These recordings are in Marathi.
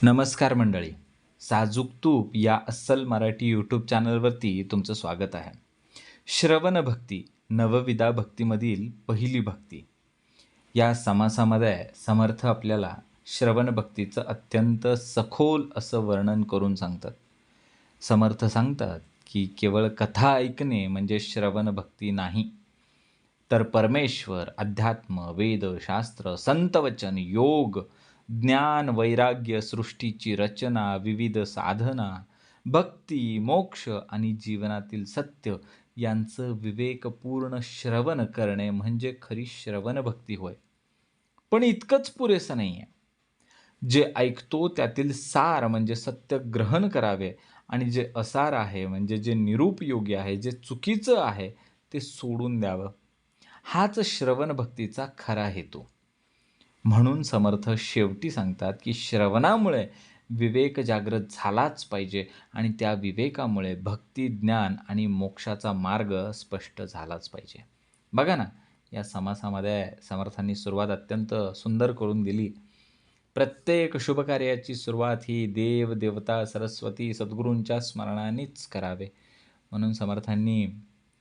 नमस्कार मंडळी. साजूक तूप या अस्सल मराठी यूट्यूब चॅनलवरती तुमचं स्वागत आहे. श्रवण भक्ती, नवविधा भक्तीमधील पहिली भक्ती. या समासामध्ये समर्थ आपल्याला श्रवण भक्तीचं अत्यंत सखोल असं वर्णन करून सांगतात. समर्थ सांगतात की केवळ कथा ऐकणे म्हणजे श्रवण भक्ती नाही, तर परमेश्वर, अध्यात्म, वेद, शास्त्र, संतवचन, योग, ज्ञान, वैराग्य, सृष्टीची रचना, विविध साधना, भक्ती, मोक्ष आणि जीवनातील सत्य यांचं विवेकपूर्ण श्रवण करणे म्हणजे खरी श्रवण भक्ती होय. पण इतकंच पुरेसं नाहीये. जे ऐकतो त्यातील सार म्हणजे सत्य ग्रहण करावे आणि जे असार आहे म्हणजे जे निरुपयोगी आहे, जे चुकीचं आहे ते सोडून द्यावं. हाच श्रवण भक्तीचा खरा हेतू. म्हणून समर्थ शेवटी सांगतात, की श्रवणामुळे विवेक जागृत झालाच पाहिजे आणि त्या विवेकामुळे भक्ती, ज्ञान आणि मोक्षाचा मार्ग स्पष्ट झालाच पाहिजे. बघा ना, या समासामध्ये समर्थांनी सुरुवात अत्यंत सुंदर करून दिली. प्रत्येक शुभकार्याची सुरुवात ही देव, देवता, सरस्वती, सद्गुरूंच्या स्मरणानेच करावे. म्हणून समर्थांनी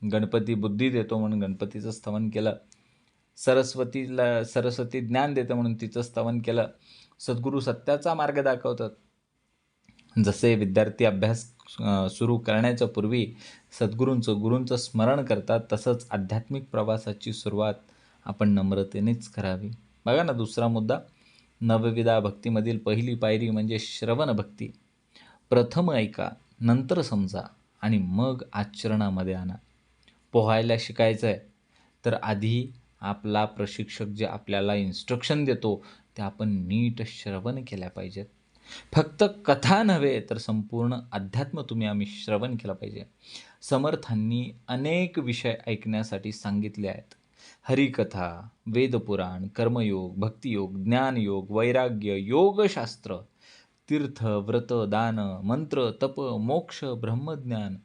गणपती बुद्धी देतो म्हणून गणपतीचं स्तवन केलं. सरस्वती ज्ञान देतं म्हणून तिचं स्तवन केलं. सद्गुरू सत्याचा मार्ग दाखवतात. जसे विद्यार्थी अभ्यास सुरू करण्याच्या पूर्वी गुरूंचं स्मरण करतात, तसंच आध्यात्मिक प्रवासाची सुरुवात आपण नम्रतेनेच करावी. बघा ना, दुसरा मुद्दा, नवविधा भक्तीमधील पहिली पायरी म्हणजे श्रवण भक्ती. प्रथम ऐका, नंतर समजा आणि मग आचरणामध्ये आणा. पोहायला शिकायचं आहे, तर आधी आपला प्रशिक्षक जे आपल्याला इन्स्ट्रक्शन देतो, ते आपण नीट श्रवण केल्या पाहिजेत. फक्त कथा नव्हे, तर संपूर्ण अध्यात्म आम्ही श्रवण केलं पाहिजे. समर्थांनी अनेक विषय ऐकण्यासाठी सांगितले आहेत. हरिकथा, वेदपुराण, कर्मयोग, भक्तियोग, ज्ञानयोग, वैराग्य, योगशास्त्र, तीर्थ, व्रत, दान, मंत्र, तप, मोक्ष, ब्रह्मज्ञान.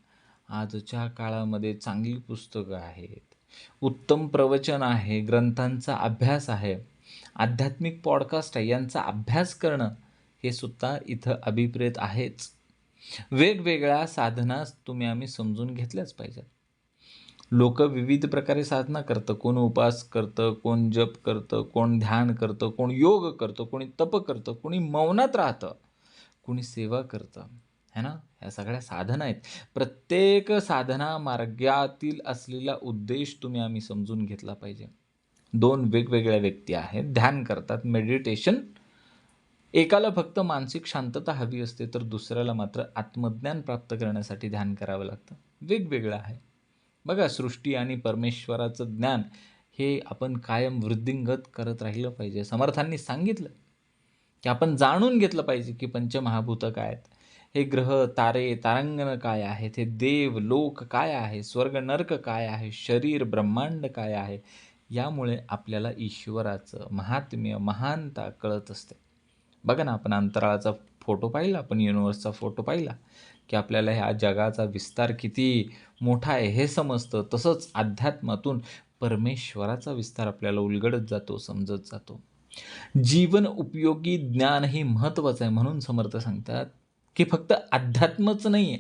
आजच्या काळामध्ये चांगली पुस्तकं आहेत, उत्तम प्रवचन आहे, ग्रंथांचा अभ्यास आहे, आध्यात्मिक पॉडकास्ट आहे, यांचा अभ्यास करणं हे सुद्धा इथं अभिप्रेत आहेच. वेगवेगळ्या साधना आम्ही समजून घेतल्याच पाहिजेत. लोक विविध प्रकारे साधना करतं. कोण उपवास करतं, कोण जप करतं, कोण ध्यान करतं, कोण योग करतं, कोणी तप करतं, कोणी मौनात राहतं, कोणी सेवा करतं, है ना? ह्या सगळ्या साधना आहेत. प्रत्येक साधना मार्गातील असलेला उद्देश आम्ही समजून घेतला पाहिजे. दोन वेगवेगळ्या व्यक्ती आहेत, ध्यान करतात, मेडिटेशन. एकाला फक्त मानसिक शांतता हवी असते, तर दुसऱ्याला मात्र आत्मज्ञान प्राप्त करण्यासाठी ध्यान करावं लागतं. वेगवेगळं आहे. बघा, सृष्टी आणि परमेश्वराचं ज्ञान हे आपण कायम वृद्धिंगत करत राहिलं पाहिजे. समर्थांनी सांगितलं, की आपण जाणून घेतलं पाहिजे, की पंचमहाभूतं काय आहेत? हे ग्रह, तारे, तारांगण काय आहेत? हे देव, लोक काय आहे? स्वर्ग, नर्क काय आहे? शरीर, ब्रह्मांड काय आहे? यामुळे आपल्याला ईश्वराचं महात्म्य, महानता कळत असते. बघा ना, आपण अंतराळाचा फोटो पाहिला, आपण युनिव्हर्सचा फोटो पाहिला, की आपल्याला ह्या जगाचा विस्तार किती मोठा आहे हे समजतं. तसंच अध्यात्मातून परमेश्वराचा विस्तार आपल्याला उलगडत जातो, समजत जातो. जीवन उपयोगी ज्ञान हे महत्त्वाचं आहे. म्हणून समर्थ सांगतात, की फक्त अध्यात्मच नाही आहे,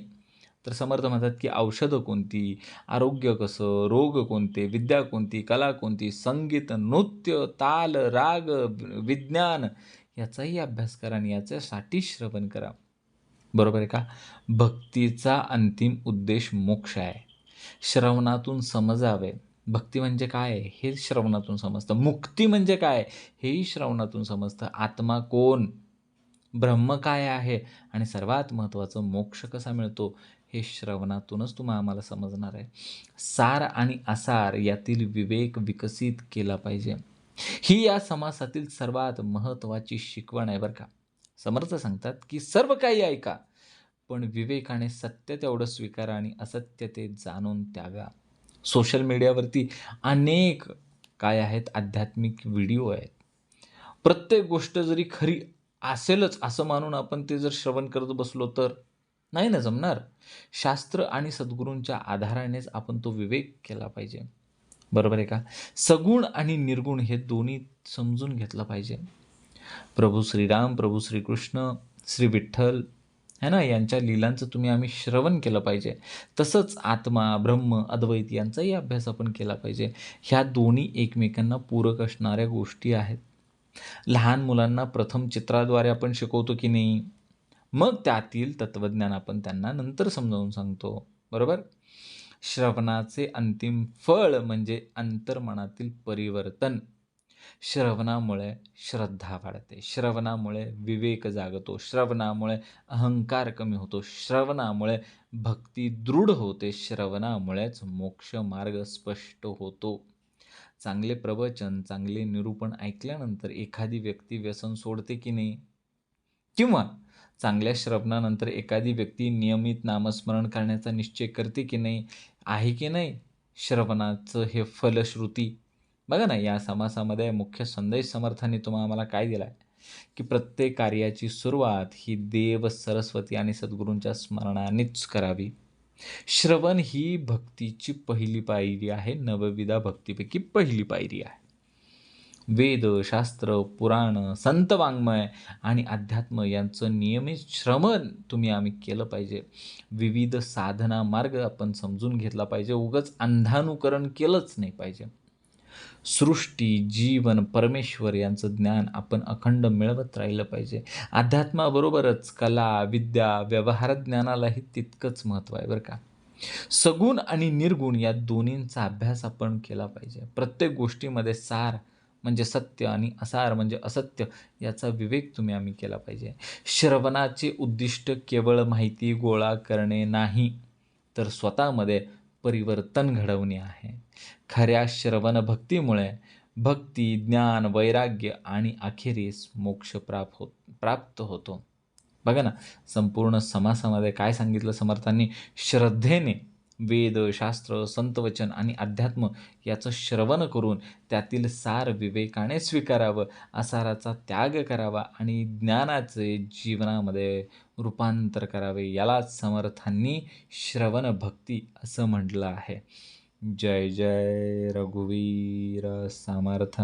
तर समर्थ म्हणतात, की औषधं कोणती, आरोग्य कसं, रोग कोणते, विद्या कोणती, कला कोणती, संगीत, नृत्य, ताल, राग, विज्ञान याचाही अभ्यास करा आणि याच्यासाठी श्रवण करा. बरोबर आहे का? भक्तीचा अंतिम उद्देश मोक्ष आहे. श्रवणातून समजावे, भक्ती म्हणजे काय आहे हे श्रवणातून समजतं. मुक्ती म्हणजे काय हेही श्रवणातून समजतं. आत्मा कोण, ब्रह्म काय आहे आणि सर्वात महत्त्वाचं मोक्ष कसा मिळतो हे श्रवणातूनच आम्हाला समजणार आहे. सार आणि असार यातील विवेक विकसित केला पाहिजे. ही या समासातील सर्वात महत्त्वाची शिकवण आहे बरं का. समर्थ सांगतात, की सर्व काही ऐका, पण विवेकाने सत्य तेवढं स्वीकारा आणि असत्य ते जाणून त्यागा. सोशल मीडियावरती अनेक काय आहेत, आध्यात्मिक व्हिडिओ आहेत. प्रत्येक गोष्ट जरी खरी असेलच असं मानून आपण ते जर श्रवण करत बसलो तर नाही ना जमणार. शास्त्र आणि सद्गुरूंच्या आधारानेच आपण तो विवेक केला पाहिजे. बरोबर आहे का? सगुण आणि निर्गुण हे दोन्ही समजून घेतलं पाहिजे. प्रभू श्रीराम, प्रभू श्रीकृष्ण श्री विठ्ठल है ना, यांच्या लीलांचं आम्ही श्रवण केलं पाहिजे. तसंच आत्मा, ब्रह्म, अद्वैत यांचाही अभ्यास आपण केला पाहिजे. ह्या दोन्ही एकमेकांना पूरक असणाऱ्या गोष्टी आहेत. लहान मुलांना प्रथम चित्राद्वारे आपण शिकवतो की नाही, मग त्यातील तत्वज्ञान आपण त्यांना नंतर समजावून सांगतो, बरोबर? श्रवणाचे अंतिम फळ म्हणजे अंतर्मनातील परिवर्तन. श्रवणामुळे श्रद्धा वाढते, श्रवणामुळे विवेक जागतो, श्रवणामुळे अहंकार कमी होतो, श्रवणामुळे भक्ती दृढ होते, श्रवणामुळेच मोक्ष मार्ग स्पष्ट होतो. चांगले प्रवचन, चांगले निरूपण ऐकल्यानंतर एखादी व्यक्ती व्यसन सोडते की नाही? किंवा चांगल्या श्रवणानंतर एखादी व्यक्ती नियमित नामस्मरण करण्याचा निश्चय करते की नाही? आहे की नाही श्रवणाचं हे फलश्रुती? बघा ना, या समासामध्ये मुख्य संदेश समर्थांनी आम्हाला काय दिला आहे, की प्रत्येक कार्याची सुरुवात ही देव, सरस्वती आणि सद्गुरूंच्या स्मरणानेच करावी. श्रवण ही भक्तीची पहिली पायरी आहे, नवविधा भक्तीपैकी पहिली पायरी आहे. वेद, शास्त्र, पुराण, संत वाङ्मय आणि अध्यात्म यांचं नियमित श्रवण आम्ही केलं पाहिजे. विविध साधना मार्ग आपण समजून घेतला पाहिजे, उगाच अंधानुकरण केलंच नाही पाहिजे. सृष्टी, जीवन, परमेश्वर यांचं ज्ञान आपण अखंड मिळवत राहिलं पाहिजे. अध्यात्माबरोबरच कला, विद्या, व्यवहार ज्ञानालाही तितकंच महत्त्व आहे बरं का. सगुण आणि निर्गुण या दोन्हींचा अभ्यास आपण केला पाहिजे. प्रत्येक गोष्टीमध्ये सार म्हणजे सत्य आणि असार म्हणजे असत्य याचा विवेक आम्ही केला पाहिजे. श्रवणाचे उद्दिष्ट केवळ माहिती गोळा करणे नाही, तर स्वतःमध्ये परिवर्तन घडवणे आहे. खऱ्या श्रवण भक्तीमुळे भक्ती, ज्ञान, वैराग्य आणि अखेरीस मोक्ष प्राप्त होतो. बघा ना, संपूर्ण समासामध्ये काय सांगितलं समर्थांनी? श्रद्धेने वेद, शास्त्र, संतवचन आणि अध्यात्म याचं श्रवण करून त्यातील सार विवेकाने स्वीकारावं, असाराचा त्याग करावा आणि ज्ञानाचे जीवनामध्ये रूपांतर करावे. यालाच समर्थांनी श्रवण भक्ती असं म्हटलं आहे. जय जय रघुवीर समर्थ.